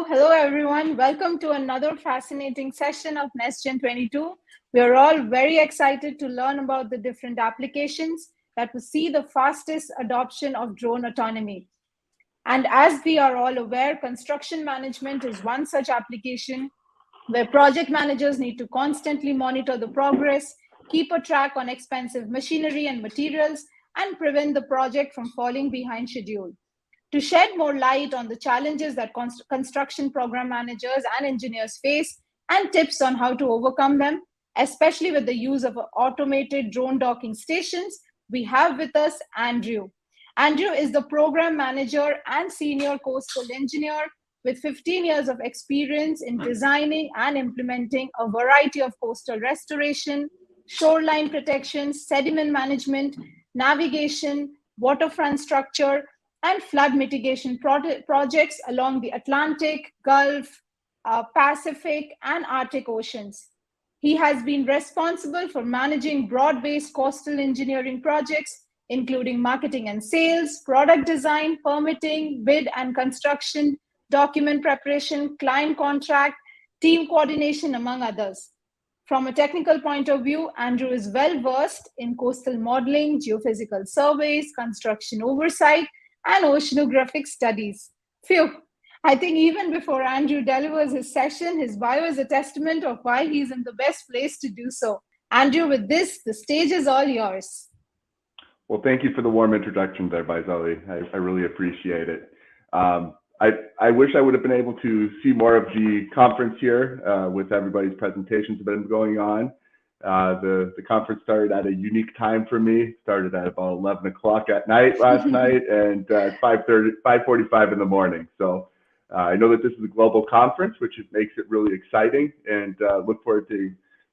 Hello everyone. Welcome to another fascinating session of NestGen 22. We are all very excited to learn about the different applications that will see the fastest adoption of drone autonomy. And as we are all aware, construction management is one such application where project managers need to constantly monitor the progress, keep a track on expensive machinery and materials, and prevent the project from falling behind schedule. To shed more light on the challenges that construction program managers and engineers face and tips on how to overcome them, especially with the use of automated drone docking stations, we have with us Andrew. Andrew is the program manager and senior coastal engineer with 15 years of experience in designing and implementing a variety of coastal restoration, shoreline protection, sediment management, navigation, waterfront structure, and flood mitigation projects along the Atlantic, Gulf, Pacific, and Arctic Oceans. He has been responsible for managing broad-based coastal engineering projects, including marketing and sales, product design, permitting, bid and construction, document preparation, client contract, team coordination, among others. From a technical point of view, Andrew is well-versed in coastal modeling, geophysical surveys, construction oversight, and oceanographic studies. Phew, I think even before Andrew delivers his session, his bio is a testament of why he's in the best place to do so. Andrew, with this, the stage is all yours. Well, thank you for the warm introduction there, Baizali. I really appreciate it. I wish I would have been able to see more of the conference here with everybody's presentations that have been going on. The conference started at a unique time for me. Started at about 11 o'clock at night last night, and 5:45 in the morning. So I know that this is a global conference, which makes it really exciting, and look forward to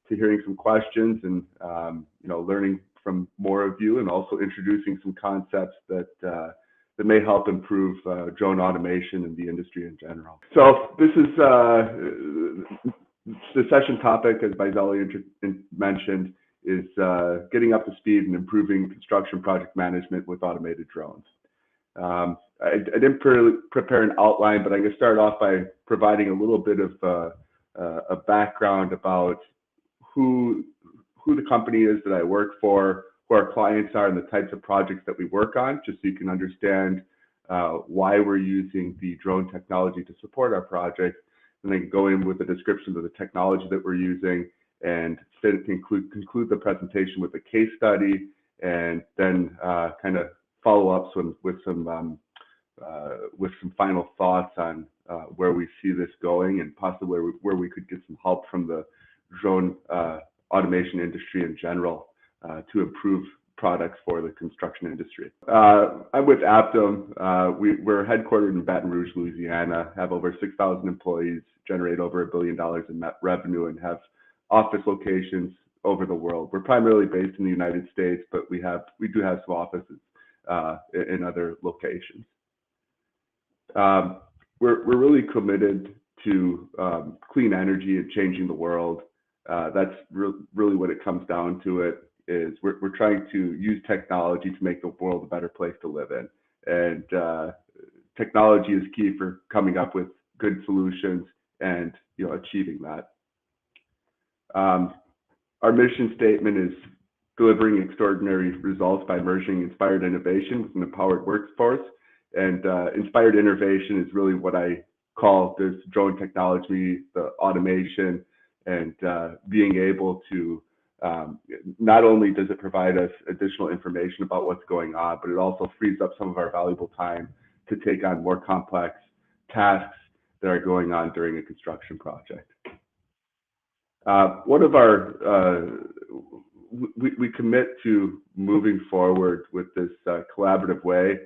hearing some questions and learning from more of you, and also introducing some concepts that may help improve drone automation in the industry in general. So this is the session topic, as Baizali mentioned, is getting up to speed and improving construction project management with automated drones. I didn't prepare an outline, but I'm going to start off by providing a little bit of a background about who the company is that I work for, who our clients are, and the types of projects that we work on, just so you can understand why we're using the drone technology to support our projects, and then go in with a description of the technology that we're using, and conclude the presentation with a case study, and then kind of follow up with some final thoughts on where we see this going, and possibly where we could get some help from the drone automation industry in general to improve products for the construction industry. I'm with Aptom. We're headquartered in Baton Rouge, Louisiana, have over 6,000 employees, generate over $1 billion in net revenue, and have office locations over the world. We're primarily based in the United States, but we do have some offices in other locations. We're really committed to clean energy and changing the world. That's really what it comes down to. It is we're trying to use technology to make the world a better place to live in, and technology is key for coming up with good solutions and achieving that. Our mission statement is delivering extraordinary results by merging inspired innovation with an empowered workforce, and inspired innovation is really what I call this drone technology, the automation, and being able to not only does it provide us additional information about what's going on, but it also frees up some of our valuable time to take on more complex tasks that are going on during a construction project. One of our, we commit to moving forward with this collaborative way.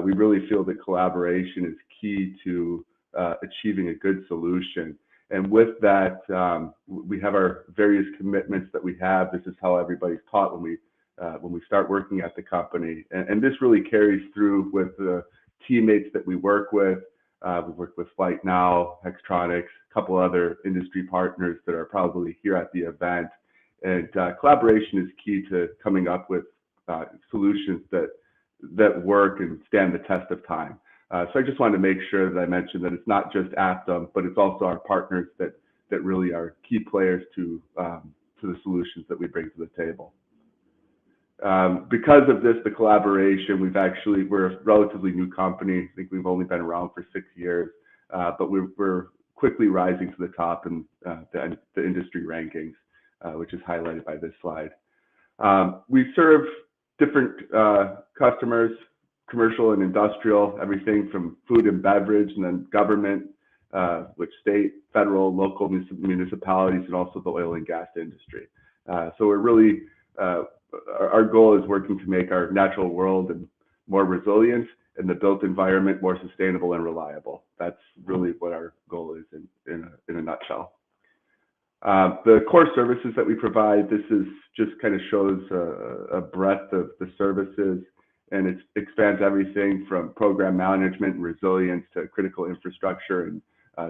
We really feel that collaboration is key to achieving a good solution. And with that, we have our various commitments that we have. This is how everybody's taught when we start working at the company, and this really carries through with the teammates that we work with. We work with Flight Now, Hextronics, a couple other industry partners that are probably here at the event. And collaboration is key to coming up with solutions that work and stand the test of time. So I just wanted to make sure that I mentioned that it's not just aptom, but it's also our partners that really are key players to the solutions that we bring to the table. Because of this, the collaboration, we're a relatively new company. I think we've only been around for 6 years, but we're quickly rising to the top in the industry rankings, which is highlighted by this slide. We serve different customers, commercial and industrial, everything from food and beverage, and then government, which state, federal, local municipalities, and also the oil and gas industry. So we're really, our goal is working to make our natural world and more resilient and the built environment more sustainable and reliable. That's really what our goal is in a nutshell. The core services that we provide, this is just kind of shows a breadth of the services, and it expands everything from program management and resilience to critical infrastructure and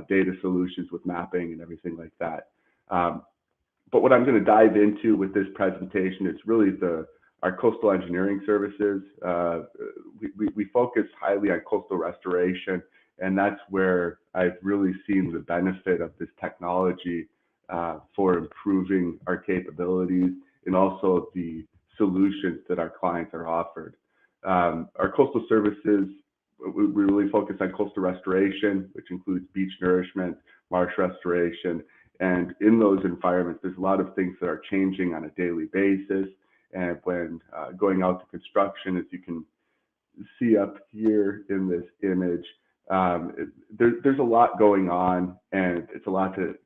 data solutions with mapping and everything like that. But what I'm going to dive into with this presentation is really our coastal engineering services. We focus highly on coastal restoration, and that's where I've really seen the benefit of this technology for improving our capabilities and also the solutions that our clients are offered. Our coastal services, we really focus on coastal restoration, which includes beach nourishment, marsh restoration. And in those environments, there's a lot of things that are changing on a daily basis. And when going out to construction, as you can see up here in this image, there's a lot going on, and it's a lot to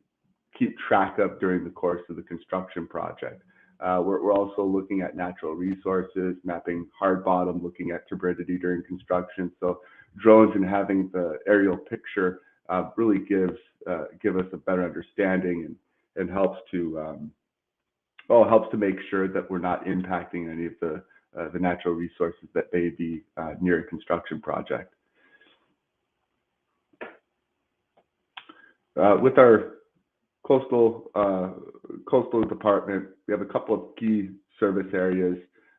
keep track of during the course of the construction project. We're also looking at natural resources, mapping hard bottom, looking at turbidity during construction. So drones and having the aerial picture really give us a better understanding and helps to make sure that we're not impacting any of the natural resources that may be near a construction project. With our coastal department, we have a couple of key service areas.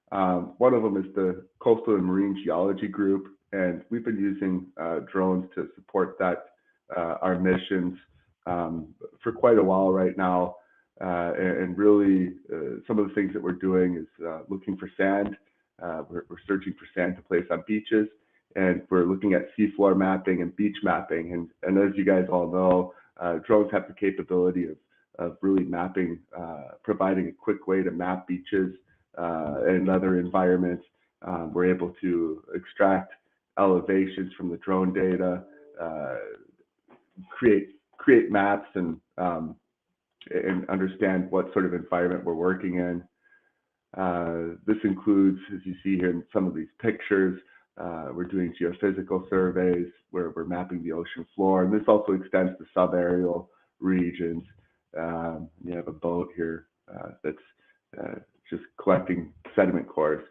One of them is the Coastal and Marine Geology Group, and we've been using drones to support that our missions for quite a while right now. And really, some of the things that we're doing is looking for sand. We're searching for sand to place on beaches, and we're looking at seafloor mapping and beach mapping. And as you guys all know, drones have the capability of really mapping, providing a quick way to map beaches and other environments. We're able to extract elevations from the drone data, create maps, and understand what sort of environment we're working in. This includes, as you see here in some of these pictures, we're doing geophysical surveys where we're mapping the ocean floor, and this also extends to subaerial regions. You have a boat here that's just collecting sediment cores.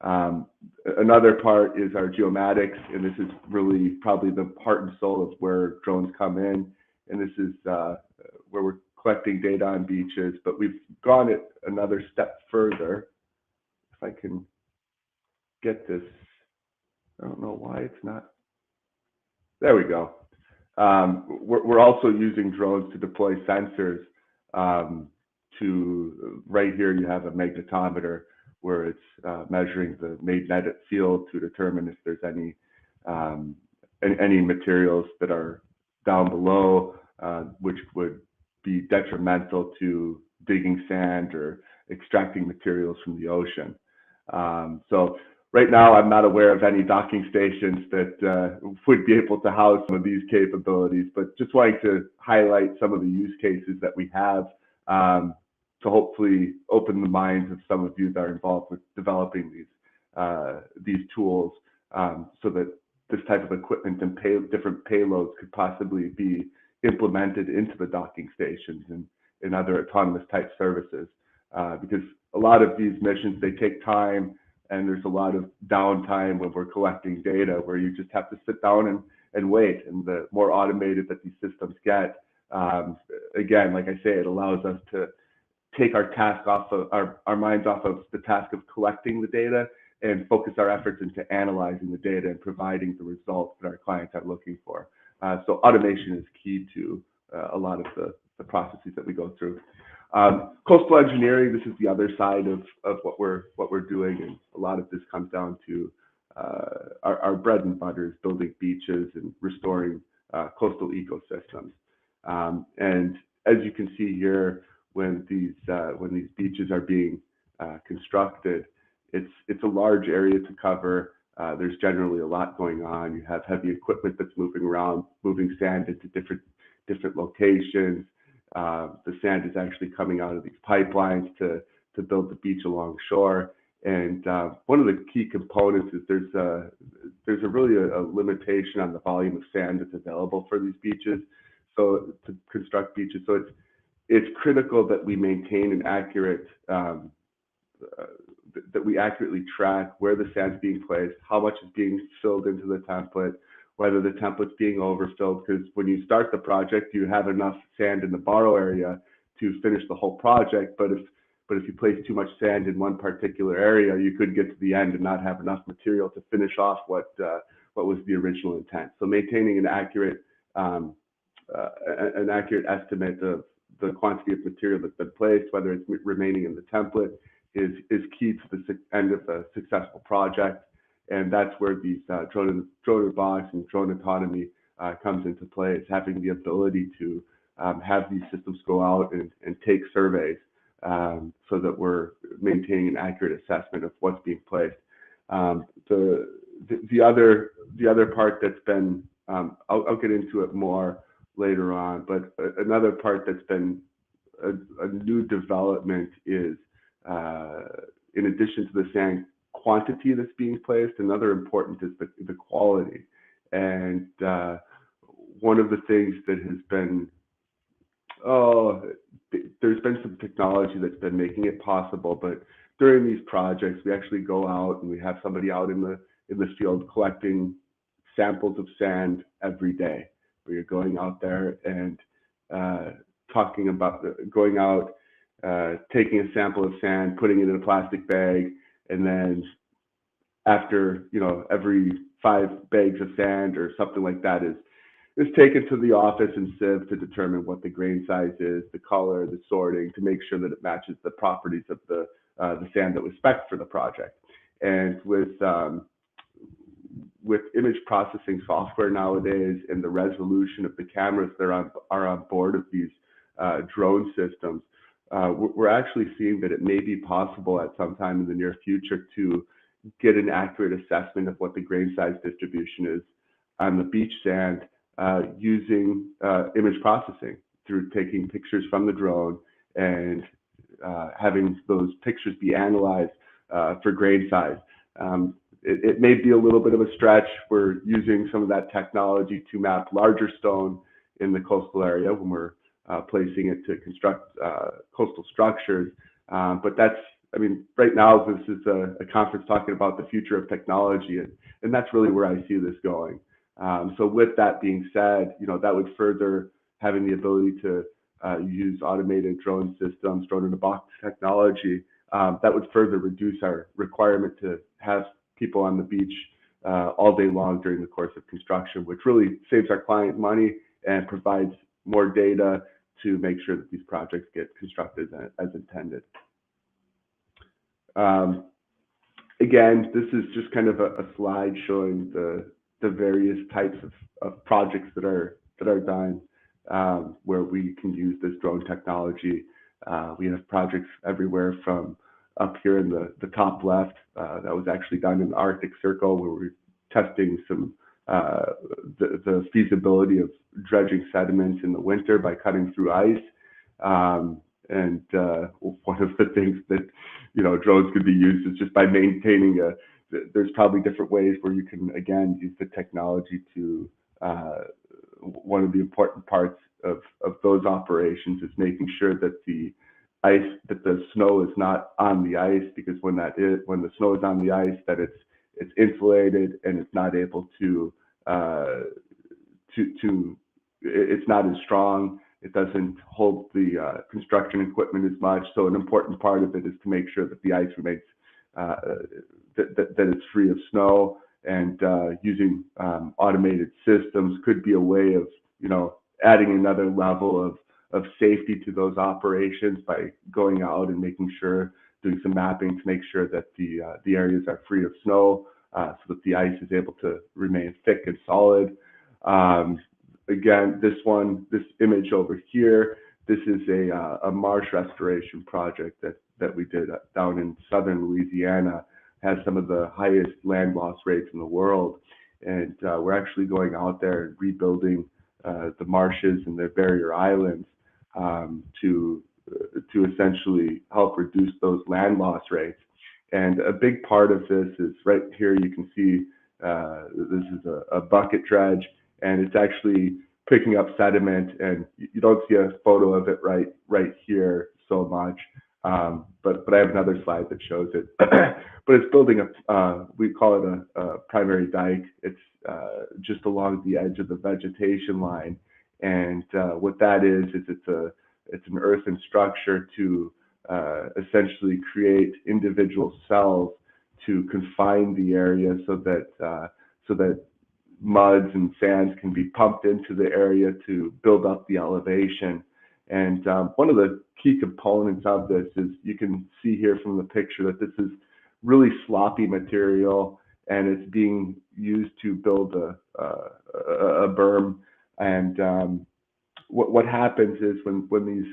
Another part is our geomatics, and this is really probably the heart and soul of where drones come in. And this is where we're collecting data on beaches, but we've gone it another step further. If I can get this, I don't know why it's not. There we go. We're also using drones to deploy sensors. Right here, you have a magnetometer where it's measuring the magnetic field to determine if there's any materials that are down below, which would be detrimental to digging sand or extracting materials from the ocean. So right now, I'm not aware of any docking stations that would be able to house some of these capabilities, but just wanting to highlight some of the use cases that we have to hopefully open the minds of some of you that are involved with developing these tools, so that this type of equipment and different payloads could possibly be implemented into the docking stations and other autonomous type services. Because a lot of these missions, they take time, and there's a lot of downtime when we're collecting data where you just have to sit down and wait. And the more automated that these systems get, again, like I say, it allows us to take our task off of our minds off of the task of collecting the data and focus our efforts into analyzing the data and providing the results that our clients are looking for. So automation is key to a lot of the processes that we go through. Coastal engineering, this is the other side of what we're doing, and a lot of this comes down to our bread and butter is building beaches and restoring coastal ecosystems. And as you can see here, when these beaches are being constructed, it's a large area to cover. There's generally a lot going on. You have heavy equipment that's moving around, moving sand into different locations. The sand is actually coming out of these pipelines to build the beach along shore. And one of the key components is there's really a limitation on the volume of sand that's available for these beaches. So to construct beaches, so it's critical that we maintain an accurate that we accurately track where the sand's being placed, how much is being filled into the template, whether the template's being overfilled, because when you start the project, you have enough sand in the borrow area to finish the whole project. But if you place too much sand in one particular area, you could get to the end and not have enough material to finish off what was the original intent. So maintaining an accurate estimate of the quantity of material that's been placed, whether it's remaining in the template, is key to the end of a successful project. And that's where these drone robotics and drone autonomy comes into play. It's having the ability to have these systems go out and take surveys so that we're maintaining an accurate assessment of what's being placed. The other part that's been, I'll get into it more later on, but another part that's been a new development is, in addition to the sand quantity that's being placed, another important is the quality. And one of the things that has been, there's been some technology that's been making it possible, but during these projects, we actually go out and we have somebody out in the field collecting samples of sand every day. Where you're going out there and talking about going out, taking a sample of sand, putting it in a plastic bag, and then after, every 5 bags of sand or something like that is taken to the office and sieved to determine what the grain size is, the color, the sorting, to make sure that it matches the properties of the sand that was spec'd for the project. And with image processing software nowadays and the resolution of the cameras that are on board of these drone systems, we're actually seeing that it may be possible at some time in the near future to get an accurate assessment of what the grain size distribution is on the beach sand using image processing through taking pictures from the drone and having those pictures be analyzed for grain size. It may be a little bit of a stretch. We're using some of that technology to map larger stone in the coastal area when we're placing it to construct coastal structures. But right now this is a conference talking about the future of technology, and that's really where I see this going. So with that being said, that would further having the ability to use automated drone systems, drone in a box technology, that would further reduce our requirement to have people on the beach all day long during the course of construction, which really saves our client money and provides more data to make sure that these projects get constructed as intended. Again, this is just kind of a slide showing the various types of projects that are done where we can use this drone technology. We have projects everywhere from up here in the top left, that was actually done in the Arctic Circle, where we're testing some the feasibility of dredging sediments in the winter by cutting through ice. And one of the things that drones could be used is just by maintaining there's probably different ways where you can again use the technology to one of the important parts of those operations is making sure that the snow is not on the ice, because when the snow is on the ice, that it's insulated and it's not able to it's not as strong. It doesn't hold the construction equipment as much. So an important part of it is to make sure that the ice remains that it's free of snow, and using automated systems could be a way of, adding another level of safety to those operations by going out and making sure, doing some mapping to make sure that the areas are free of snow, so that the ice is able to remain thick and solid. Again, this image over here, this is a marsh restoration project that we did down in southern Louisiana. Has some of the highest land loss rates in the world, and we're actually going out there and rebuilding the marshes and the barrier islands to essentially help reduce those land loss rates. And a big part of this is right here. You can see this is a bucket dredge, and it's actually picking up sediment. And you don't see a photo of it right here so much, but I have another slide that shows it. But it's building we call it a primary dike. It's just along the edge of the vegetation line, and what that is it's an earthen structure to essentially create individual cells to confine the area so that muds and sands can be pumped into the area to build up the elevation. And one of the key components of this is, you can see here from the picture that this is really sloppy material, and it's being used to build a berm. And what happens is when these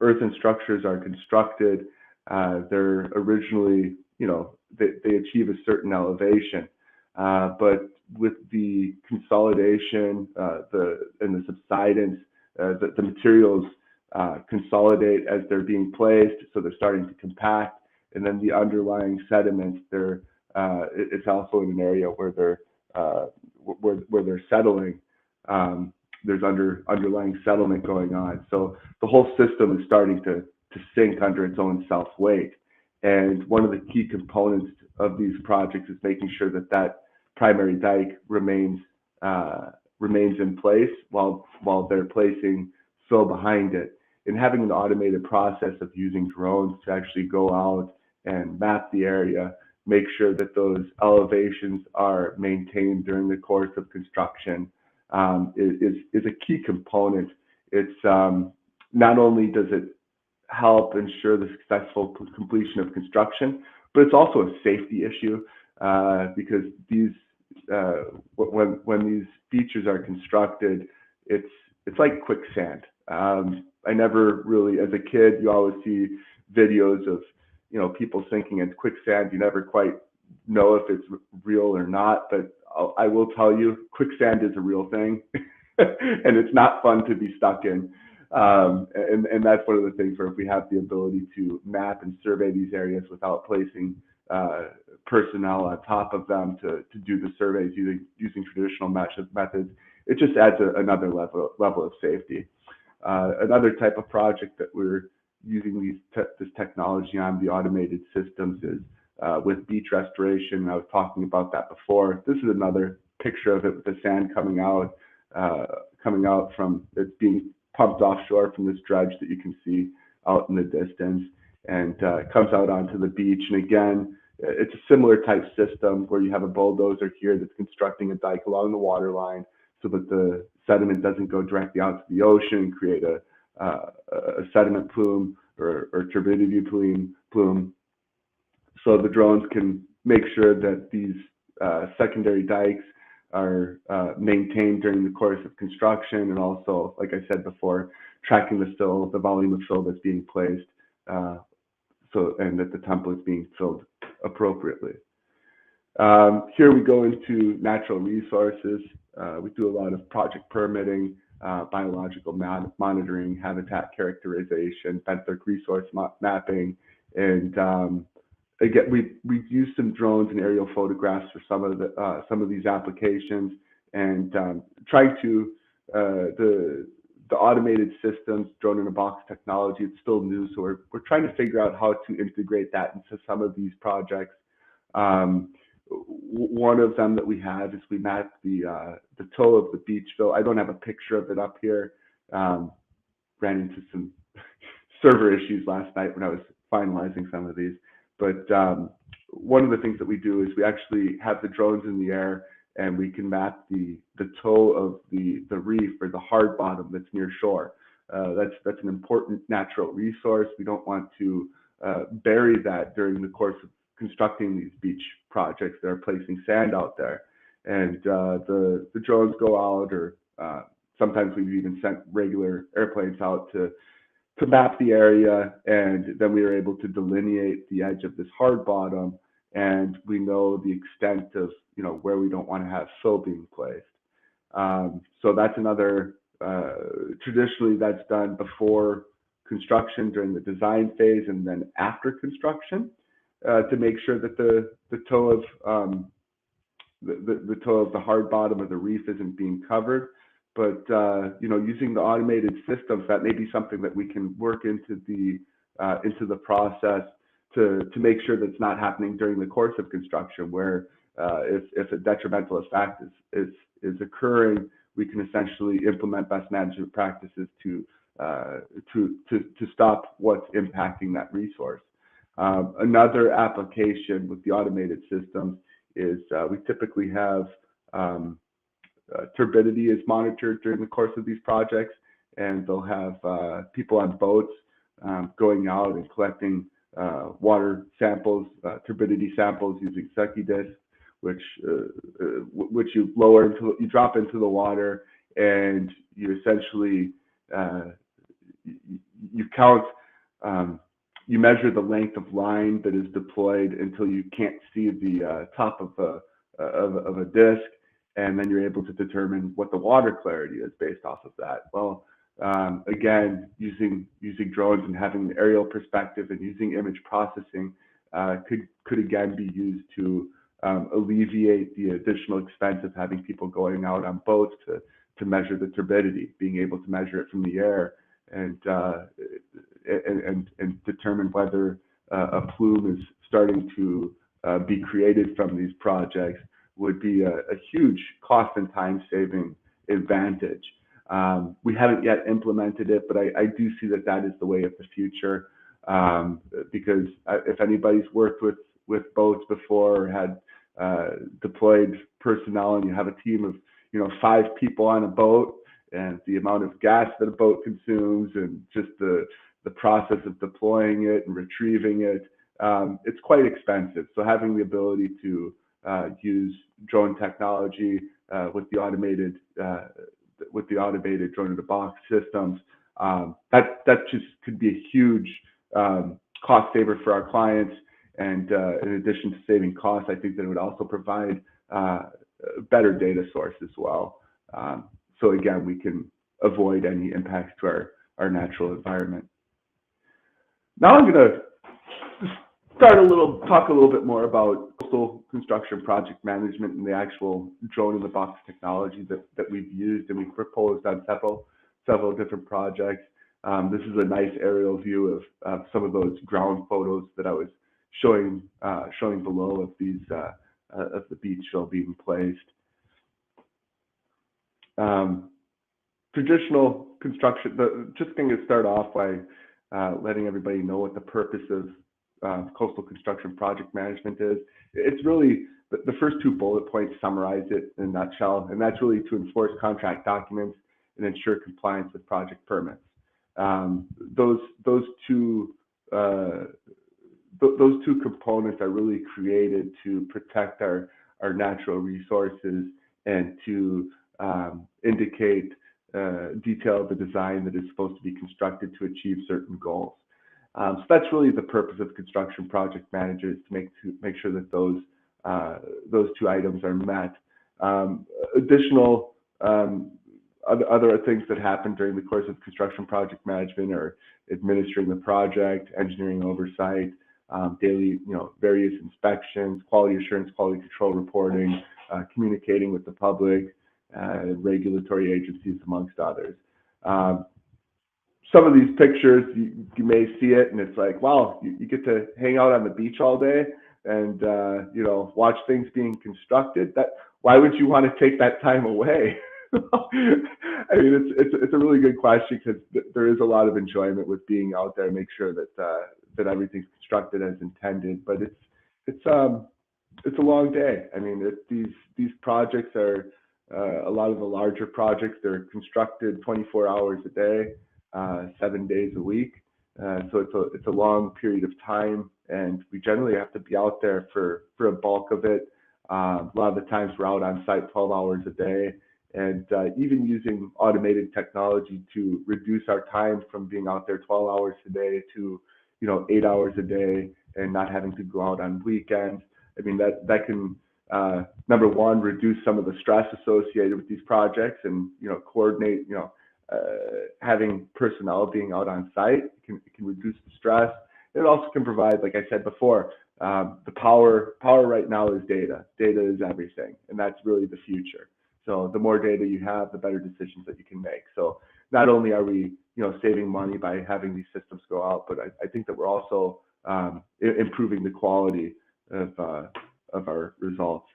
earthen structures are constructed, they're originally, they achieve a certain elevation, but with the consolidation and the subsidence, the materials consolidate as they're being placed, so they're starting to compact, and then the underlying sediments, it's also in an area where they're settling. There's underlying settlement going on, so the whole system is starting to sink under its own self-weight. And one of the key components of these projects is making sure that primary dike remains in place while they're placing fill behind it. And having an automated process of using drones to actually go out and map the area, make sure that those elevations are maintained during the course of construction, is a key component. It's not only does it help ensure the successful completion of construction, but it's also a safety issue, because these when these features are constructed, it's like quicksand. I never really, as a kid, you always see videos of people sinking in quicksand. You never quite know if it's real or not, but I will tell you, quicksand is a real thing, and it's not fun to be stuck in. And that's one of the things where, if we have the ability to map and survey these areas without placing personnel on top of them to do the surveys using traditional methods, it just adds another level of safety. Another type of project that we're using this technology on, the automated systems, is with beach restoration. I was talking about that before. This is another picture of it with the sand coming out from it's being pumped offshore from this dredge that you can see out in the distance, and it comes out onto the beach. And again, it's a similar type system where you have a bulldozer here that's constructing a dike along the water line so that the sediment doesn't go directly out to the ocean and create a sediment plume or turbidity plume. So the drones can make sure that these secondary dikes are maintained during the course of construction, and also, like I said before, tracking the volume of fill that's being placed, and that the template's being filled appropriately. Here we go into natural resources. We do a lot of project permitting, biological monitoring, habitat characterization, benthic resource mapping, and again, we've used some drones and aerial photographs for some of these applications, and trying to the automated systems, drone in a box technology. It's still new, so we're trying to figure out how to integrate that into some of these projects. One of them that we have is we mapped the toe of the beach fill. I don't have a picture of it up here. Ran into some server issues last night when I was finalizing some of these, but one of the things that we do is we actually have the drones in the air, and we can map the toe of the reef or the hard bottom that's near shore. That's an important natural resource. We don't want to bury that during the course of constructing these beach projects that are placing sand out there. And the drones go out, or sometimes we've even sent regular airplanes out to map the area, and then we are able to delineate the edge of this hard bottom, and we know the extent of where we don't want to have fill being placed. So that's another, traditionally that's done before construction during the design phase, and then after construction to make sure that the toe of the toe of the hard bottom of the reef isn't being covered. But using the automated systems, that may be something that we can work into the process to make sure that's not happening during the course of construction, where if a detrimental effect is occurring, we can essentially implement best management practices to stop what's impacting that resource. Another application with the automated systems is we typically have turbidity is monitored during the course of these projects, and they'll have people on boats going out and collecting water samples, turbidity samples using sucky discs, which you drop into the water, and you essentially you count. You measure the length of line that is deployed until you can't see the top of a disc, and then you're able to determine what the water clarity is based off of that. Well, again, using drones and having an aerial perspective and using image processing could again be used to alleviate the additional expense of having people going out on boats to measure the turbidity, being able to measure it from the air, and determine whether a plume is starting to be created from these projects would be a huge cost and time saving advantage. We haven't yet implemented it, but I do see that is the way of the future, because if anybody's worked with boats before, or had deployed personnel, and you have a team of 5 people on a boat, and the amount of gas that a boat consumes, and just the process of deploying it and retrieving it, it's quite expensive. So having the ability to use drone technology with the automated drone-in-a-box systems, that just could be a huge cost saver for our clients. And in addition to saving costs, I think that it would also provide a better data source as well. So again, we can avoid any impacts to our natural environment. Now I'm going to talk a little bit more about coastal construction project management and the actual drone-in-the-box technology that we've used and we've proposed on several different projects. This is a nice aerial view of some of those ground photos that I was showing below of these of the beach shell being placed. Traditional construction. Just going to start off by letting everybody know what the purpose of coastal construction project management is. It's really the first 2 bullet points summarize it in a nutshell, and that's really to enforce contract documents and ensure compliance with project permits. Those two components are really created to protect our natural resources and to indicate detail of the design that is supposed to be constructed to achieve certain goals. So that's really the purpose of construction project managers, to make sure that those 2 items are met. Additional other things that happen during the course of construction project management are administering the project, engineering oversight, daily various inspections, quality assurance, quality control reporting, communicating with the public, regulatory agencies, amongst others. Some of these pictures, you may see it, and it's like, wow, you get to hang out on the beach all day and watch things being constructed. Why would you want to take that time away? I mean, it's a really good question, because there is a lot of enjoyment with being out there and make sure that everything's constructed as intended. But it's a long day. I mean, these projects are a lot of the larger projects. They're constructed 24 hours a day, 7 days a week. So it's a long period of time, and we generally have to be out there for a bulk of it. A lot of the times we're out on site 12 hours a day, and even using automated technology to reduce our time from being out there 12 hours a day to 8 hours a day, and not having to go out on weekends. I mean, that can number one, reduce some of the stress associated with these projects, and coordinate. Having personnel being out on site can reduce the stress. It also can provide, like I said before, the power right now is data. Data is everything, and that's really the future. So the more data you have, the better decisions that you can make. So not only are we saving money by having these systems go out, but I think that we're also improving the quality of our results.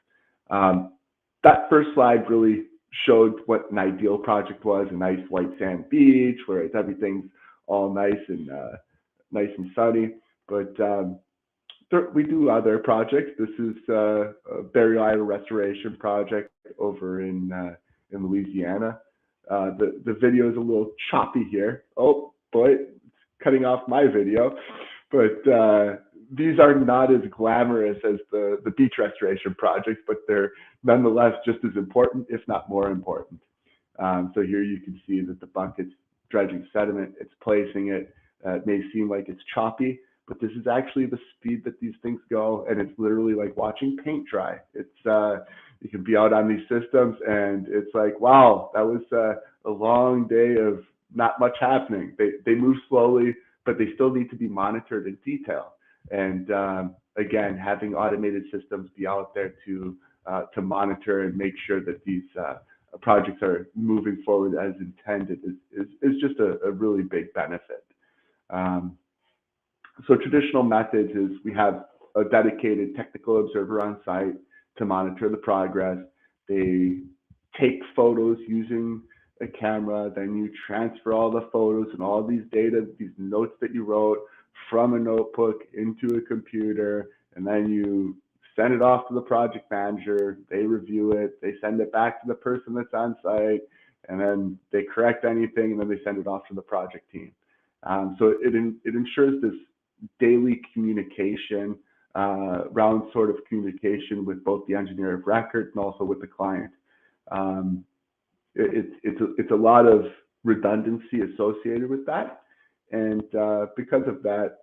That first slide really showed what an ideal project was: a nice white sand beach where everything's all nice and sunny. But we do other projects. This is a burial island restoration project over in Louisiana. The video is a little choppy here. Oh boy, it's cutting off my video. But these are not as glamorous as the beach restoration projects, but they're nonetheless just as important, if not more important. So here you can see that the bucket's dredging sediment, it's placing it. It may seem like it's choppy, but this is actually the speed that these things go, and it's literally like watching paint dry. It's you can be out on these systems, and it's like, wow, that was a long day of not much happening. They move slowly, but they still need to be monitored in detail. And again, having automated systems be out there to monitor and make sure that these projects are moving forward as intended is just a really big benefit. So traditional methods is we have a dedicated technical observer on site to monitor the progress. They take photos using a camera, then you transfer all the photos and all these data, these notes that you wrote, from a notebook into a computer, and then you send it off to the project manager. They review it, they send it back to the person that's on site, and then they correct anything, and then they send it off to the project team. So it ensures this daily communication, round sort of communication with both the engineer of record and also with the client. It's a lot of redundancy associated with that, and because of that,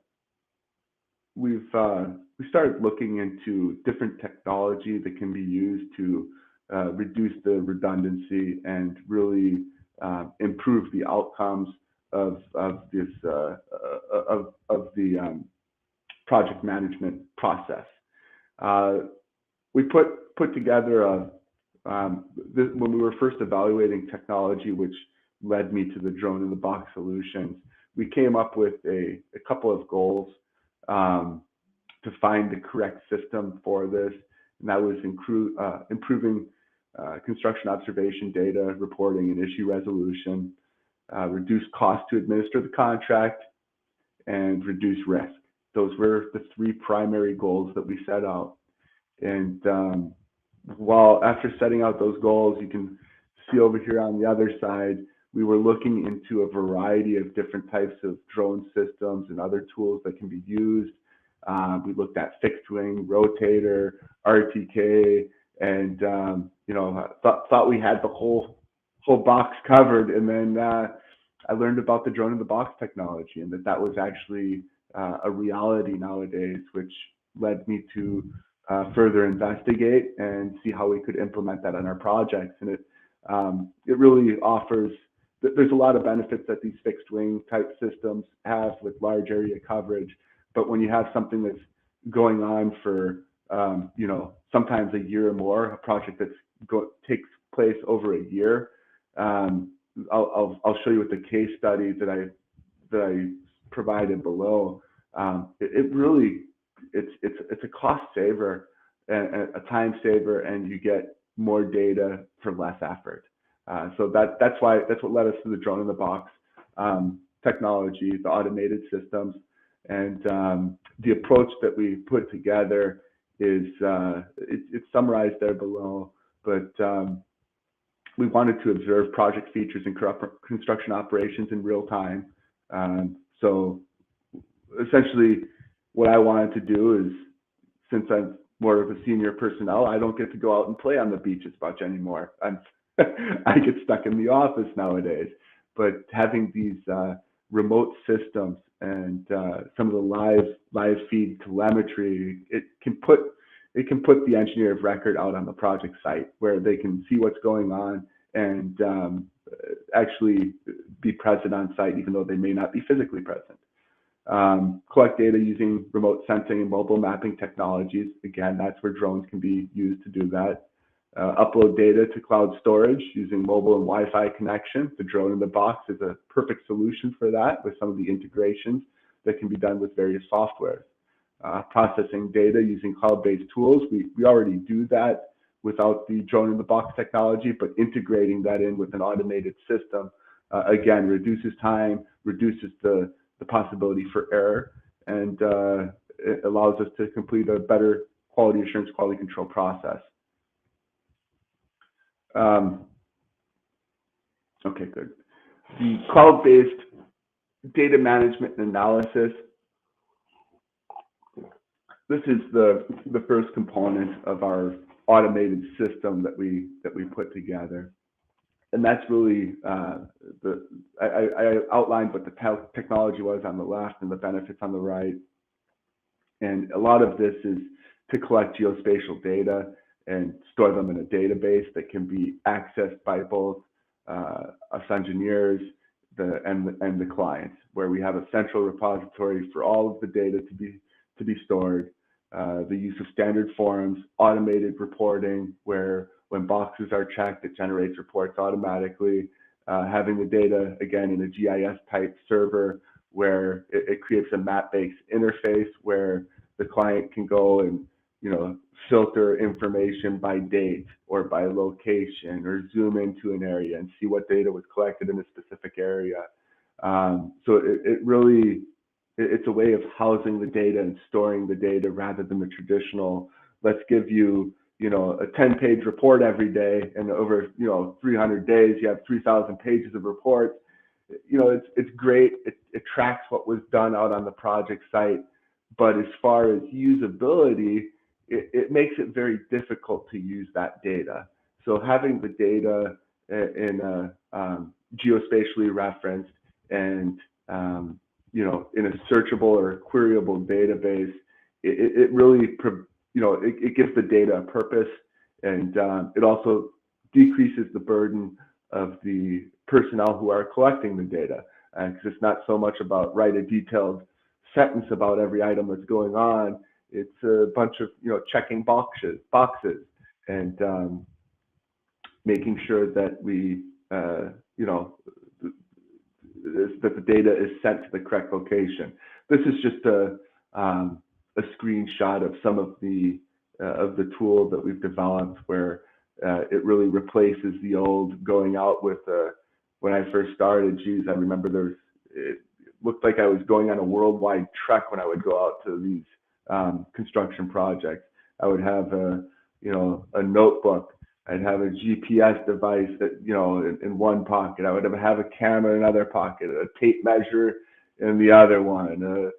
we started looking into different technology that can be used to reduce the redundancy and really improve the outcomes of the project management process. We put together when we were first evaluating technology, which led me to the drone in the box solutions. We came up with a couple of goals to find the correct system for this, and that was improving construction observation data, reporting, and issue resolution, reduce cost to administer the contract, and reduce risk. Those were the three primary goals that we set out. And while after setting out those goals, you can see over here on the other side, we were looking into a variety of different types of drone systems and other tools that can be used. We looked at fixed wing, rotator, RTK, and thought we had the whole box covered. And then I learned about the drone in the box technology, and that was actually a reality nowadays, which led me to further investigate and see how we could implement that on our projects. And it really offers. There's a lot of benefits that these fixed wing type systems have with large area coverage, but when you have something that's going on for sometimes a year or more, a project that takes place over a year, I'll show you with the case study that I provided below. It's a cost saver and a time saver, and you get more data for less effort. So that's what led us to the drone in the box technology, the automated systems, and the approach that we put together is it's summarized there below, but we wanted to observe project features and construction operations in real time. So essentially, what I wanted to do is, since I'm more of a senior personnel, I don't get to go out and play on the beach as much anymore. I get stuck in the office nowadays. But having these remote systems and some of the live feed telemetry, it can put the engineer of record out on the project site where they can see what's going on and actually be present on site, even though they may not be physically present. Collect data using remote sensing and mobile mapping technologies. Again, that's where drones can be used to do that. Upload data to cloud storage using mobile and Wi-Fi connection. The drone in the box is a perfect solution for that with some of the integrations that can be done with various softwares. Processing data using cloud-based tools. We already do that without the drone in the box technology, but integrating that in with an automated system, again, reduces time, reduces the possibility for error, and it allows us to complete a better quality assurance, quality control process. Okay, good. The cloud-based data management and analysis. This is the first component of our automated system that we put together, and that's really I outlined what the technology was on the left and the benefits on the right, and a lot of this is to collect geospatial data and store them in a database that can be accessed by both us engineers and the clients, where we have a central repository for all of the data to be stored. The use of standard forms, automated reporting, where when boxes are checked, it generates reports automatically. Having the data, again, in a GIS type server, where it creates a map-based interface where the client can go and filter information by date or by location, or zoom into an area and see what data was collected in a specific area. So it's a way of housing the data and storing the data rather than the traditional, let's give you, a 10-page report every day, and over, 300 days, you have 3,000 pages of reports. It's great. It tracks what was done out on the project site, but as far as usability, it makes it very difficult to use that data. So having the data in a geospatially referenced and in a searchable or queryable database, it really it gives the data a purpose, and it also decreases the burden of the personnel who are collecting the data, because it's not so much about write a detailed sentence about every item that's going on. It's a bunch of checking boxes and making sure that we that the data is sent to the correct location. This is just a screenshot of some of the tool that we've developed, where it really replaces the old going out with. When I first started, geez, I remember it looked like I was going on a worldwide trek when I would go out to these construction projects. I would have a notebook. I'd have a GPS device that, in one pocket. I would have a camera in another pocket, a tape measure in the other one,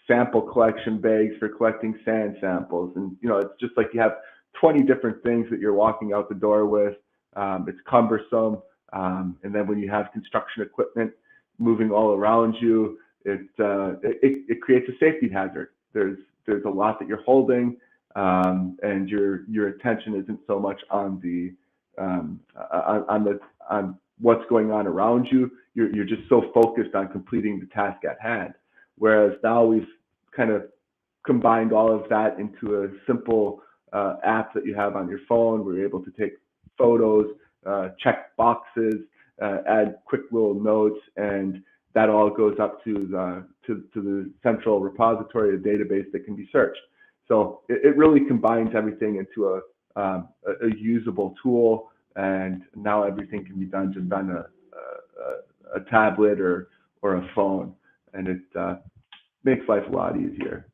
sample collection bags for collecting sand samples. And, it's just like you have 20 different things that you're walking out the door with. It's cumbersome. And then when you have construction equipment moving all around you, it creates a safety hazard. There's a lot that you're holding, and your attention isn't so much on on what's going on around you. You're just so focused on completing the task at hand. Whereas now we've kind of combined all of that into a simple app that you have on your phone, where you're able to take photos, check boxes, add quick little notes, and that all goes up to the central repository, a database that can be searched. So it really combines everything into a usable tool, and now everything can be done just on a tablet or a phone, and it makes life a lot easier.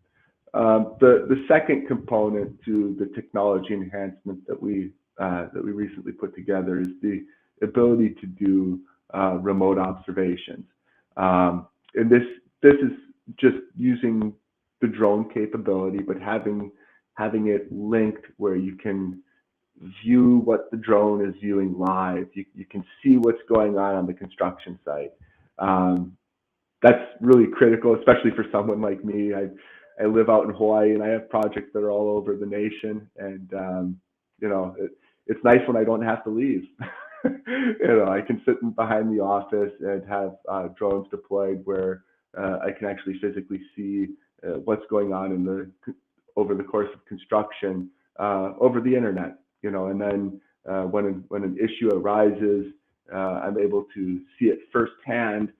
The second component to the technology enhancement that we recently put together is the ability to do remote observations. And this is just using the drone capability, but having it linked where you can view what the drone is viewing live. You can see what's going on the construction site. That's really critical, especially for someone like me. I live out in Hawaii and I have projects that are all over the nation, and it's nice when I don't have to leave. I can sit behind the office and have drones deployed where I can actually physically see what's going on over the course of construction over the internet. And then when an issue arises, I'm able to see it firsthand.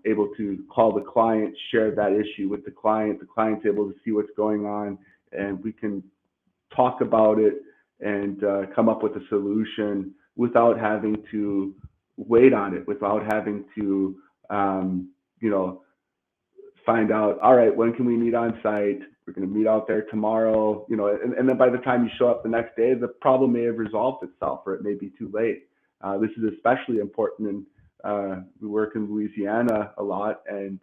Able to call the client, share that issue with the client. The client's able to see what's going on, and we can talk about it and come up with a solution without having to wait on it, without having to, find out, all right, when can we meet on site? We're going to meet out there tomorrow, and then by the time you show up the next day, the problem may have resolved itself, or it may be too late. This is especially important in we work in Louisiana a lot, and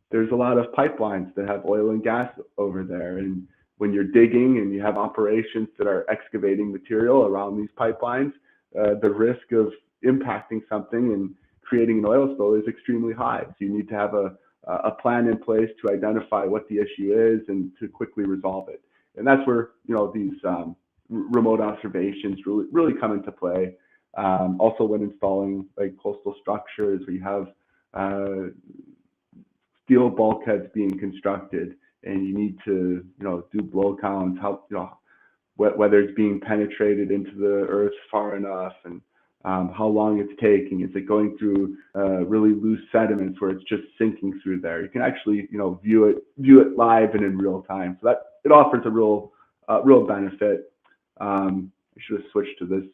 there's a lot of pipelines that have oil and gas over there. And when you're digging and you have operations that are excavating material around these pipelines, the risk of impacting something and creating an oil spill is extremely high. So you need to have a plan in place to identify what the issue is and to quickly resolve it. And that's where these remote observations really come into play. Also, when installing like coastal structures where you have steel bulkheads being constructed, and you need to do blow counts, whether it's being penetrated into the earth far enough, and how long it's taking. Is it going through really loose sediments where it's just sinking through there? You can actually view it live and in real time. So that it offers a real benefit. I should have switched to this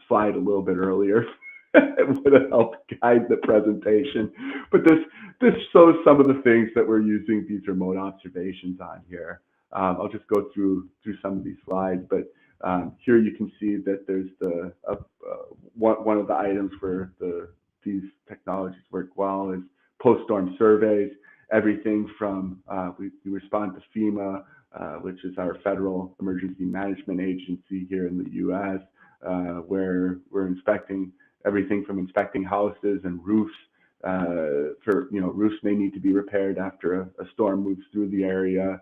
slide a little bit earlier. It would have helped guide the presentation. But this shows some of the things that we're using these remote observations on here. I'll just go through some of these slides, but here you can see that there's one of the items where these technologies work well is post-storm surveys. Everything from we respond to FEMA, which is our federal emergency management agency here in the U.S., where we're inspecting everything from inspecting houses and roofs. Roofs may need to be repaired after a storm moves through the area.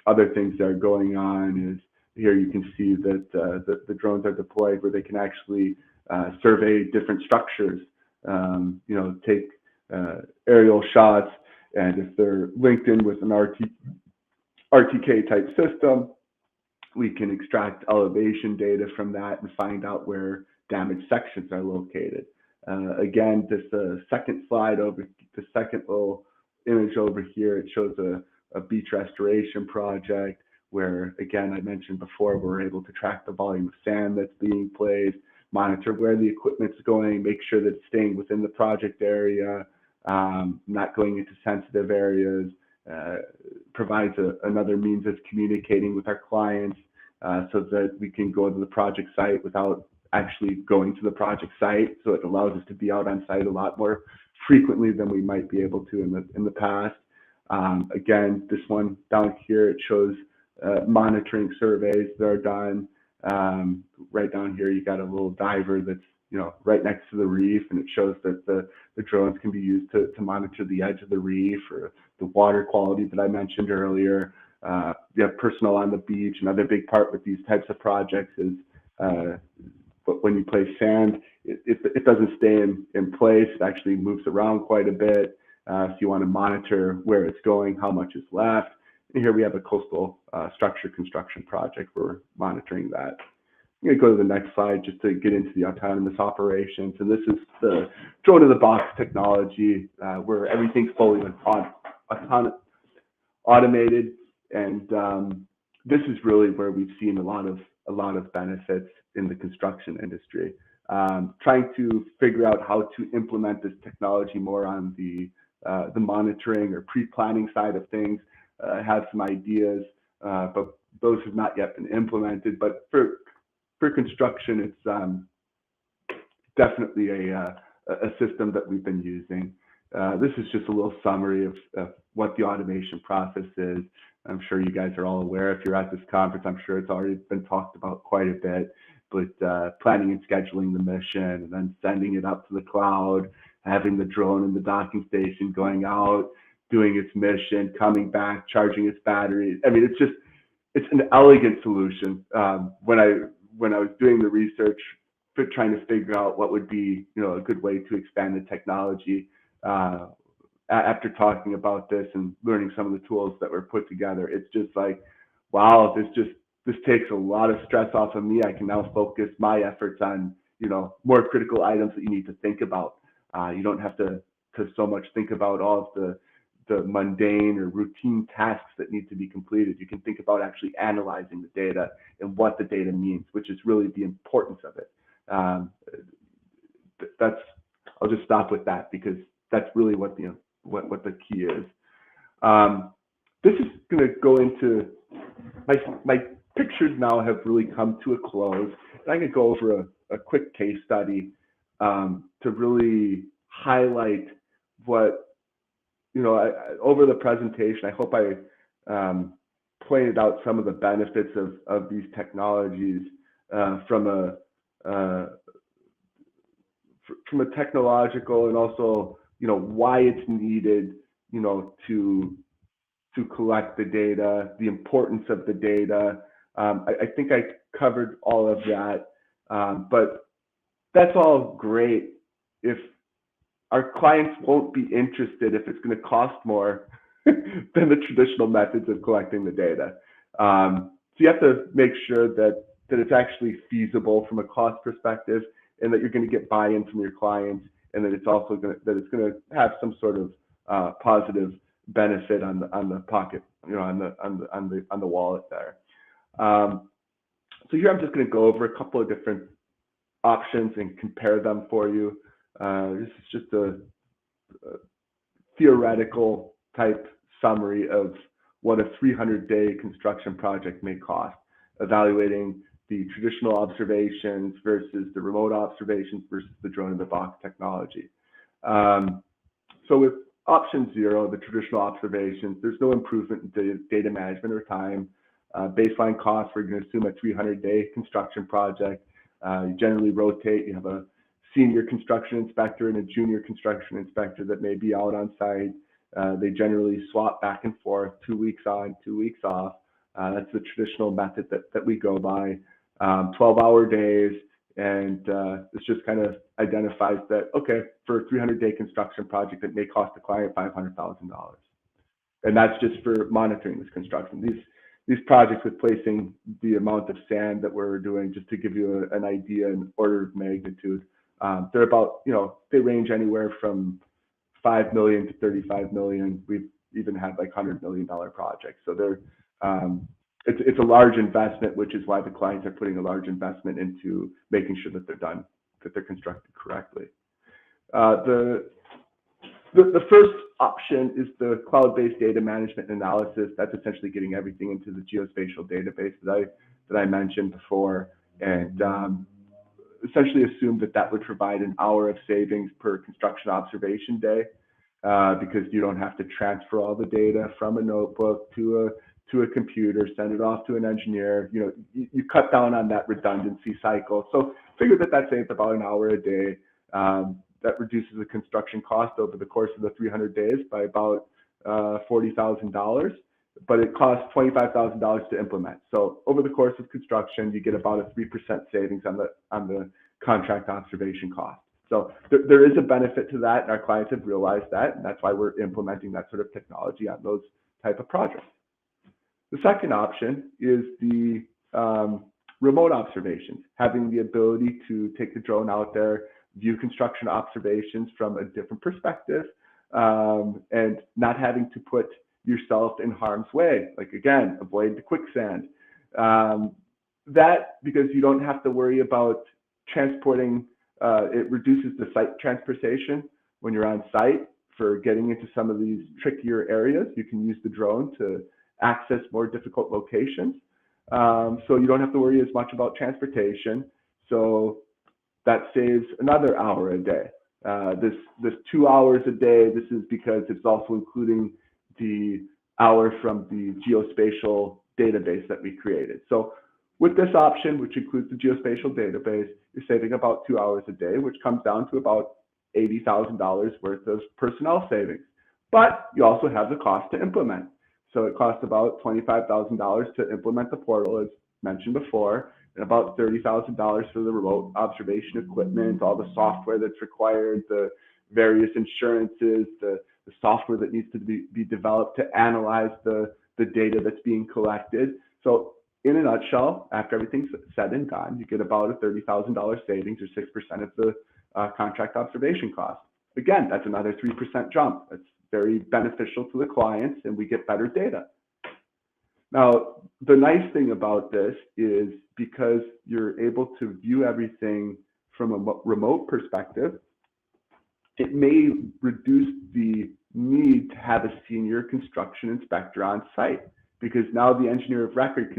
Other things that are going on is here you can see that the drones are deployed where they can actually survey different structures, take aerial shots, and if they're linked in with an RTK type system, we can extract elevation data from that and find out where damaged sections are located. Again, this second slide over, the second little image over here, it shows a beach restoration project where, again, I mentioned before, we're able to track the volume of sand that's being placed, monitor where the equipment's going, make sure that it's staying within the project area, not going into sensitive areas, provides another means of communicating with our clients so that we can go to the project site without actually going to the project site. So it allows us to be out on site a lot more frequently than we might be able to in the past. Again, this one down here, it shows monitoring surveys that are done. Right down here, you got a little diver that's right next to the reef, and it shows that the drones can be used to monitor the edge of the reef or the water quality that I mentioned earlier. You have personnel on the beach. Another big part with these types of projects is when you place sand, it doesn't stay in place. It actually moves around quite a bit. So you want to monitor where it's going, how much is left. And here we have a coastal structure construction project. We're monitoring that. I'm going to go to the next slide just to get into the autonomous operations. And this is the drone-in-the-box technology where everything's fully automated. And this is really where we've seen a lot of benefits in the construction industry. Trying to figure out how to implement this technology more on the monitoring or pre-planning side of things. have some ideas, but those have not yet been implemented. But for construction, it's definitely a system that we've been using. This is just a little summary of what the automation process is. I'm sure you guys are all aware. If you're at this conference, I'm sure it's already been talked about quite a bit. But planning and scheduling the mission, and then sending it up to the cloud, having the drone in the docking station, going out, doing its mission, coming back, charging its batteries. I mean, it's an elegant solution. When I was doing the research, trying to figure out what would be, a good way to expand the technology, after talking about this and learning some of the tools that were put together, it's just like, wow, this takes a lot of stress off of me. I can now focus my efforts on, more critical items that you need to think about. You don't have to so much think about all of the mundane or routine tasks that need to be completed. You can think about actually analyzing the data and what the data means, which is really the importance of it. I'll just stop with that, because that's really what the key is. This is going to go into my pictures now have really come to a close, and I'm going to go over a quick case study to really highlight what, over the presentation, I hope I pointed out some of the benefits of these technologies from a technological, and also, why it's needed, to collect the data, the importance of the data. I think I covered all of that, but that's all great if our clients won't be interested if it's going to cost more than the traditional methods of collecting the data. So you have to make sure that it's actually feasible from a cost perspective, and that you're going to get buy-in from your clients, and that it's also going to have some sort of positive benefit on the pocket, on the wallet there. So here I'm just going to go over a couple of different options and compare them for you. This is just a theoretical type summary of what a 300-day construction project may cost, evaluating the traditional observations versus the remote observations versus the drone-in-the-box technology. So with option 0, the traditional observations, there's no improvement in data management or time. Baseline costs, we're going to assume a 300-day construction project. You generally rotate. You have a senior construction inspector and a junior construction inspector that may be out on site. They generally swap back and forth, 2 weeks on, 2 weeks off. That's the traditional method that we go by. 12-hour days, and this just kind of identifies that, okay, for a 300-day construction project, it may cost the client $500,000. And that's just for monitoring this construction. These projects with placing the amount of sand that we're doing, just to give you an idea and order of magnitude, they're about, they range anywhere from 5 million to 35 million. We've even had like $100 million projects. So they're, it's a large investment, which is why the clients are putting a large investment into making sure that they're done, that they're constructed correctly. The first option is the cloud-based data management analysis. That's essentially getting everything into the geospatial database that I mentioned before, and essentially assume that would provide an hour of savings per construction observation day, because you don't have to transfer all the data from a notebook to a computer, send it off to an engineer. You cut down on that redundancy cycle. So figure that saves about an hour a day. That reduces the construction cost over the course of the 300 days by about $40,000, but it costs $25,000 to implement. So over the course of construction, you get about a 3% savings on the contract observation cost. So there is a benefit to that, and our clients have realized that, and that's why we're implementing that sort of technology on those type of projects. The second option is the remote observations, having the ability to take the drone out there, view construction observations from a different perspective, and not having to put yourself in harm's way. Like, again, avoid the quicksand. That, because you don't have to worry about transporting, it reduces the site transportation when you're on site for getting into some of these trickier areas. You can use the drone to access more difficult locations. So you don't have to worry as much about transportation. So that saves another hour a day. This 2 hours a day, this is because it's also including the hour from the geospatial database that we created. So with this option, which includes the geospatial database, you're saving about 2 hours a day, which comes down to about $80,000 worth of personnel savings. But you also have the cost to implement. So it costs about $25,000 to implement the portal, as mentioned before, and about $30,000 for the remote observation equipment, all the software that's required, the various insurances, the software that needs to be developed to analyze the data that's being collected. So in a nutshell, after everything's said and done, you get about a $30,000 savings, or 6% of the contract observation cost. Again, that's another 3% jump. That's very beneficial to the clients, and we get better data. Now, the nice thing about this is because you're able to view everything from a remote perspective, it may reduce the need to have a senior construction inspector on site, because now the engineer of record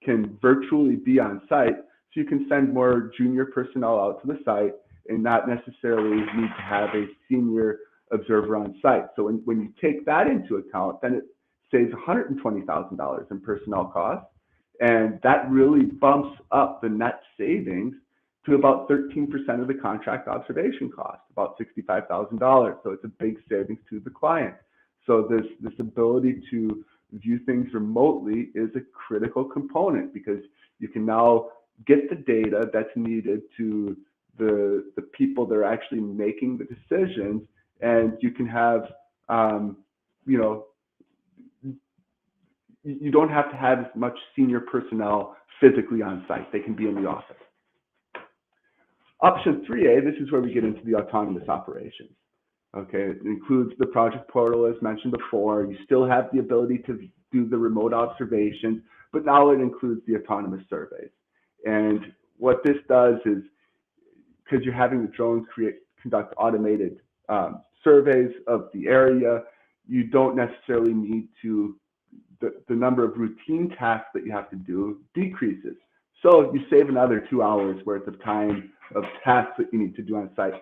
can virtually be on site, so you can send more junior personnel out to the site and not necessarily need to have a senior observer on site. So when you take that into account, then it saves $120,000 in personnel costs, and that really bumps up the net savings to about 13% of the contract observation cost, about $65,000. So it's a big savings to the client. So this ability to view things remotely is a critical component, because you can now get the data that's needed to the people that are actually making the decisions, and you can have, you don't have to have as much senior personnel physically on site. They can be in the office. Option 3A, this is where we get into the autonomous operations. Okay, it includes the project portal, as mentioned before. You still have the ability to do the remote observations, but now it includes the autonomous surveys. And what this does is, because you're having the drones conduct automated surveys of the area, you don't necessarily need to, the number of routine tasks that you have to do decreases. So you save another 2 hours worth of time of tasks that you need to do on site.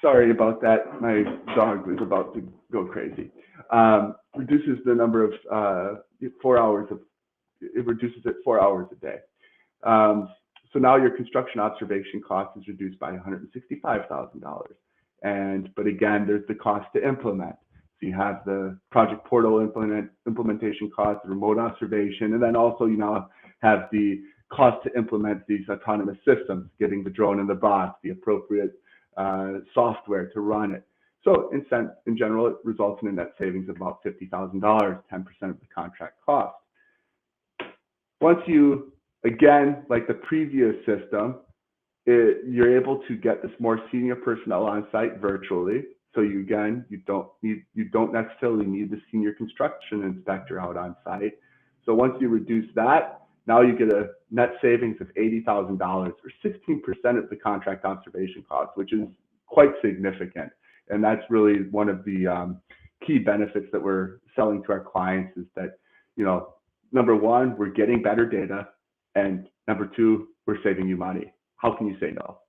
Sorry about that. My dog was about to go crazy. Reduces the number of 4 hours of, it reduces it 4 hours a day. So now your construction observation cost is reduced by $165,000. But again, there's the cost to implement. So you have the project portal implementation cost, the remote observation, and then also you now have the cost to implement these autonomous systems, getting the drone in the box, the appropriate software to run it. So in general, it results in a net savings of about $50,000, 10% of the contract cost. Once you, again, like the previous system, you're able to get this more senior personnel on site virtually. So you don't necessarily need the senior construction inspector out on site. So once you reduce that, now you get a net savings of $80,000, or 16% of the contract observation cost, which is quite significant. And that's really one of the key benefits that we're selling to our clients, is that, number one, we're getting better data, and number two, we're saving you money. How can you say no?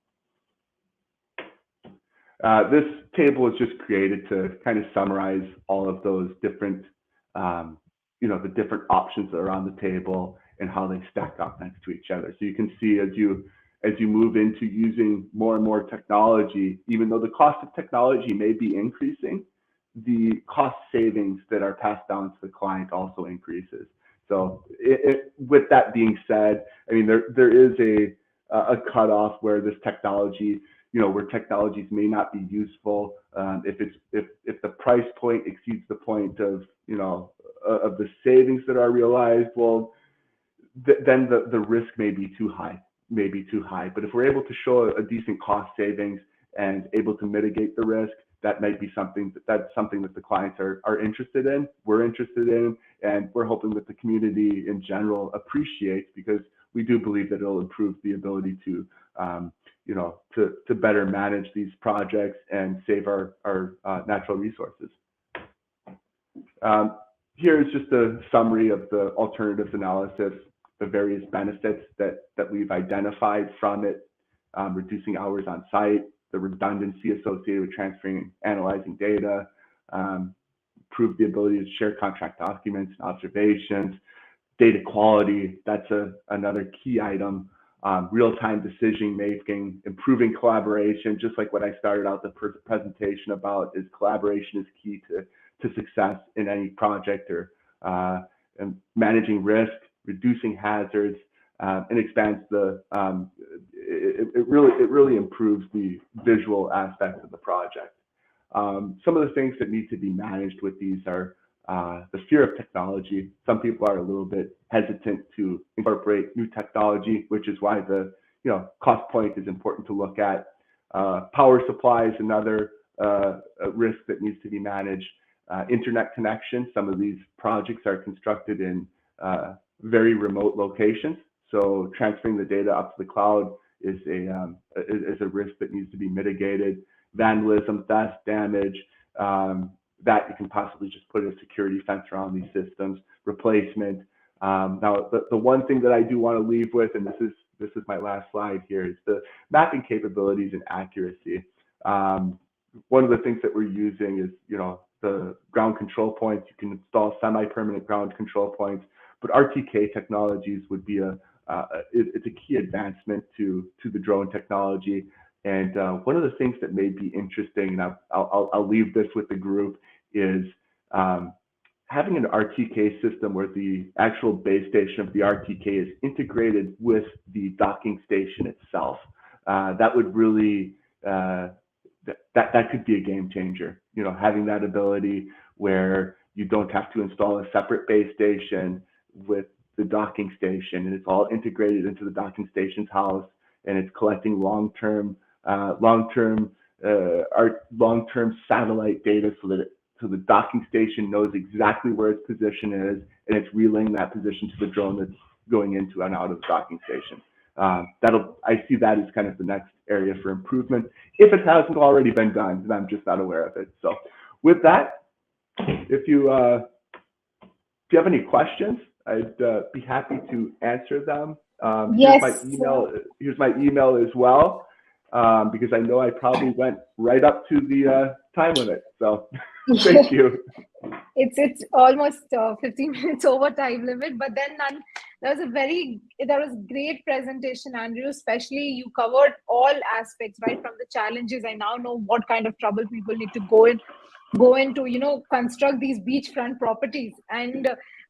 This table is just created to kind of summarize all of those different, the different options that are on the table and how they stack up next to each other. So you can see as you move into using more and more technology, even though the cost of technology may be increasing, the cost savings that are passed down to the client also increases. So with that being said, I mean, there is a cutoff where this technology, where technologies may not be useful. If the price point exceeds the point of, of the savings that are realized, well, then the risk may be too high. But if we're able to show a decent cost savings and able to mitigate the risk, that might be something that the clients are interested in, we're interested in, and we're hoping that the community in general appreciates, because we do believe that it'll improve the ability to to better manage these projects and save our natural resources. Here is just a summary of the alternatives analysis, the various benefits that we've identified from it, reducing hours on site, the redundancy associated with transferring and analyzing data, improve the ability to share contract documents and observations, data quality, that's another key item, real-time decision making, improving collaboration, just like what I started out the presentation about, is collaboration is key to success in any project, or and managing risk, reducing hazards, and expands the it really improves the visual aspects of the project. Some of the things that need to be managed with these are the fear of technology. Some people are a little bit hesitant to incorporate new technology, which is why the cost point is important to look at. Power supply is another risk that needs to be managed. Internet connection. Some of these projects are constructed in very remote locations, so transferring the data up to the cloud is a risk that needs to be mitigated. Vandalism, theft, damage, that you can possibly just put a security fence around these systems. Replacement. Now, the one thing that I do want to leave with, and this is my last slide here, is the mapping capabilities and accuracy. One of the things that we're using is, the ground control points. You can install semi-permanent ground control points, but RTK technologies would be it's a key advancement to the drone technology. And one of the things that may be interesting, and I'll leave this with the group, is having an RTK system where the actual base station of the RTK is integrated with the docking station itself. That would really that could be a game changer. Having that ability where you don't have to install a separate base station with the docking station, and it's all integrated into the docking station's house, and it's collecting long-term satellite data, so the docking station knows exactly where its position is, and it's relaying that position to the drone that's going into and out of the docking station. I see that as kind of the next area for improvement, if it hasn't already been done, and I'm just not aware of it. So with that, if you have any questions, I'd be happy to answer them. Yes. Here's my email as well, because I know I probably went right up to the time limit. So thank you. It's almost 15 minutes over time limit, but then that was great presentation, Andrew. Especially you covered all aspects, right, from the challenges. I now know what kind of trouble people need to go into, construct these beachfront properties, and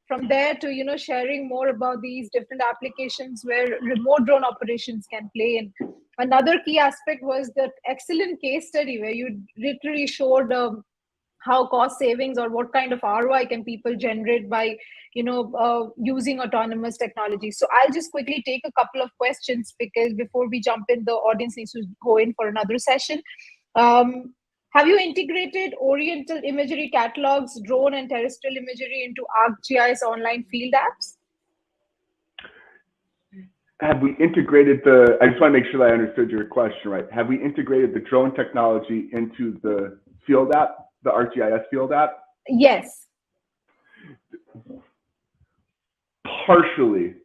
from there to sharing more about these different applications where remote drone operations can play in. Another key aspect was the excellent case study where you literally showed how cost savings or what kind of ROI can people generate by using autonomous technology. So I'll just quickly take a couple of questions, because before we jump in, the audience needs to go in for another session. Have you integrated Oriental imagery catalogs, drone and terrestrial imagery into ArcGIS online field apps? Have we integrated I just want to make sure that I understood your question right. Have we integrated the drone technology into the field app, the ArcGIS field app? Yes. Partially.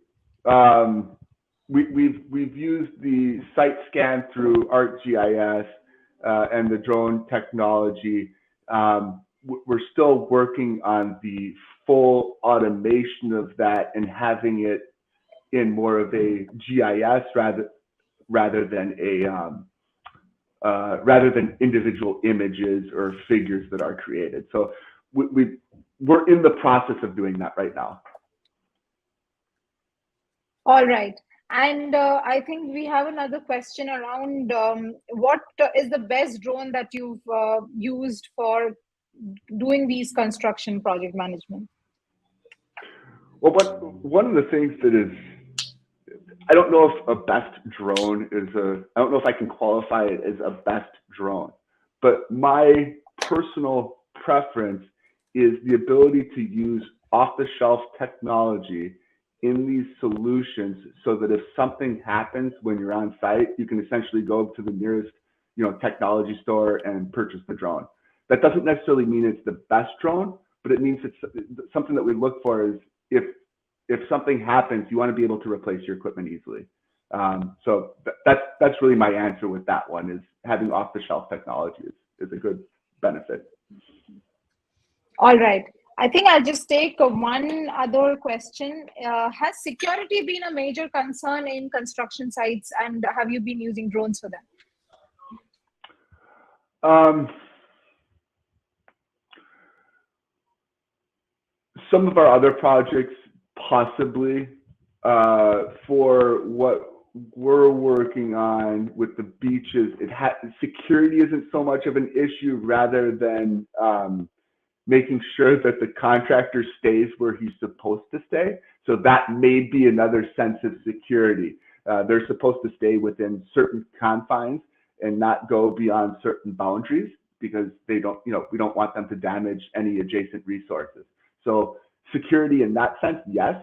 We've used the site scan through ArcGIS and the drone technology. We're still working on the full automation of that and having it in more of a GIS rather than individual images or figures that are created. So we're in the process of doing that right now. All right. And I think we have another question around what is the best drone that you've used for doing these construction project management? Well, one of the things that is, I don't know if a best drone is I don't know if I can qualify it as a best drone, but my personal preference is the ability to use off-the-shelf technology in these solutions so that if something happens when you're on site, you can essentially go to the nearest, technology store and purchase the drone. That doesn't necessarily mean it's the best drone, but it means it's something that we look for is if something happens, you want to be able to replace your equipment easily. So that's really my answer with that one, is having off-the-shelf technology is a good benefit. All right. I think I'll just take one other question. Has security been a major concern in construction sites, and have you been using drones for that? Some of our other projects, possibly. For what we're working on with the beaches, security isn't so much of an issue, rather than making sure that the contractor stays where he's supposed to stay. So that may be another sense of security. They're supposed to stay within certain confines and not go beyond certain boundaries, because we don't want them to damage any adjacent resources. So security in that sense, yes.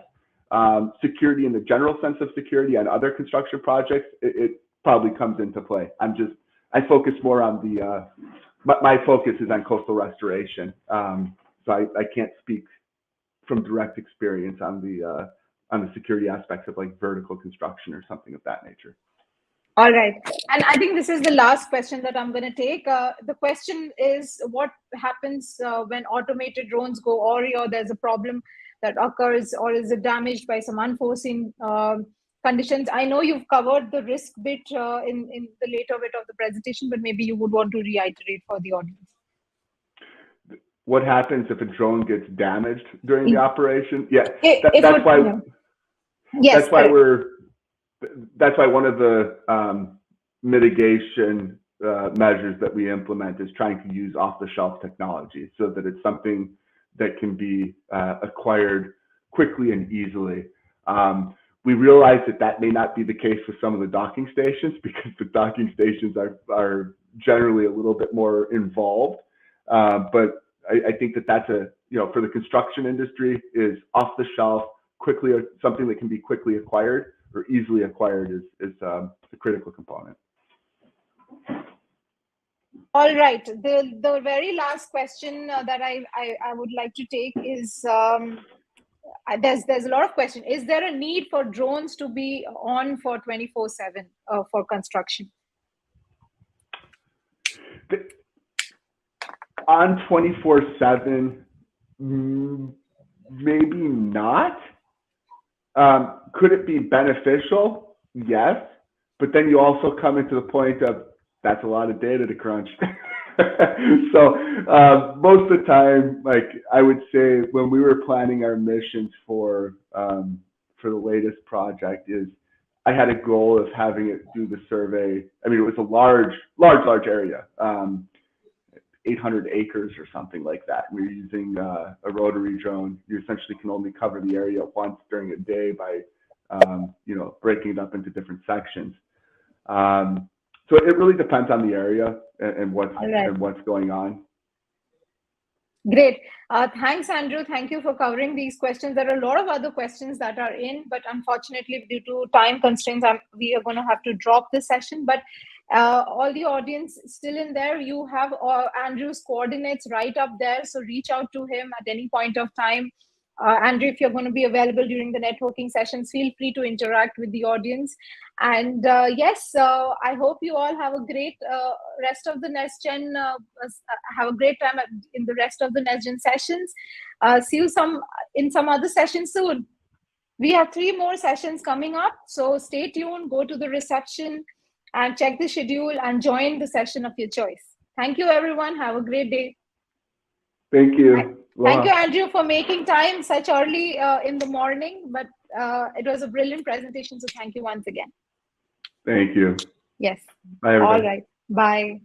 Security in the general sense of security on other construction projects, it probably comes into play. I focus more on my focus is on coastal restoration. So I can't speak from direct experience on the security aspects of like vertical construction or something of that nature. All right. And I think this is the last question that I'm going to take. The question is, what happens when automated drones go awry, or there's a problem that occurs, or is it damaged by some unforeseen conditions? I know you've covered the risk bit in the later bit of the presentation, but maybe you would want to reiterate for the audience. What happens if a drone gets damaged during the operation? Yeah, that's why one of the mitigation measures that we implement is trying to use off-the-shelf technology, so that it's something that can be acquired quickly and easily. We realize that may not be the case with some of the docking stations, because the docking stations are generally a little bit more involved. But I think that's for the construction industry, is off-the-shelf, something that can be quickly acquired or easily acquired is a critical component. All right. The very last question that I would like to take is, there's a lot of questions. Is there a need for drones to be on for 24/7 for construction? On 24/7, maybe not. Could it be beneficial? Yes. But then you also come into the point of, that's a lot of data to crunch. So most of the time, like I would say, when we were planning our missions for the latest project, is I had a goal of having it do the survey. I mean, it was a large area, 800 acres or something like that. We were using a rotary drone. You essentially can only cover the area once during a day by breaking it up into different sections. So it really depends on the area and what's going on. Great. Thanks, Andrew. Thank you for covering these questions. There are a lot of other questions that are in, but unfortunately, due to time constraints, we are going to have to drop this session. But all the audience still in there, you have Andrew's coordinates right up there. So reach out to him at any point of time. Andrew, if you're going to be available during the networking sessions, feel free to interact with the audience. And yes, I hope you all have a great rest of the NestGen, have a great time in the rest of the NestGen sessions. See you in some other sessions soon. We have 3 more sessions coming up, so stay tuned, go to the reception and check the schedule and join the session of your choice. Thank you, everyone. Have a great day. Thank you. Thank you, Andrew, for making time such early in the morning, but it was a brilliant presentation, so thank you once again. Thank you. Yes. Bye, everybody. All right. Bye.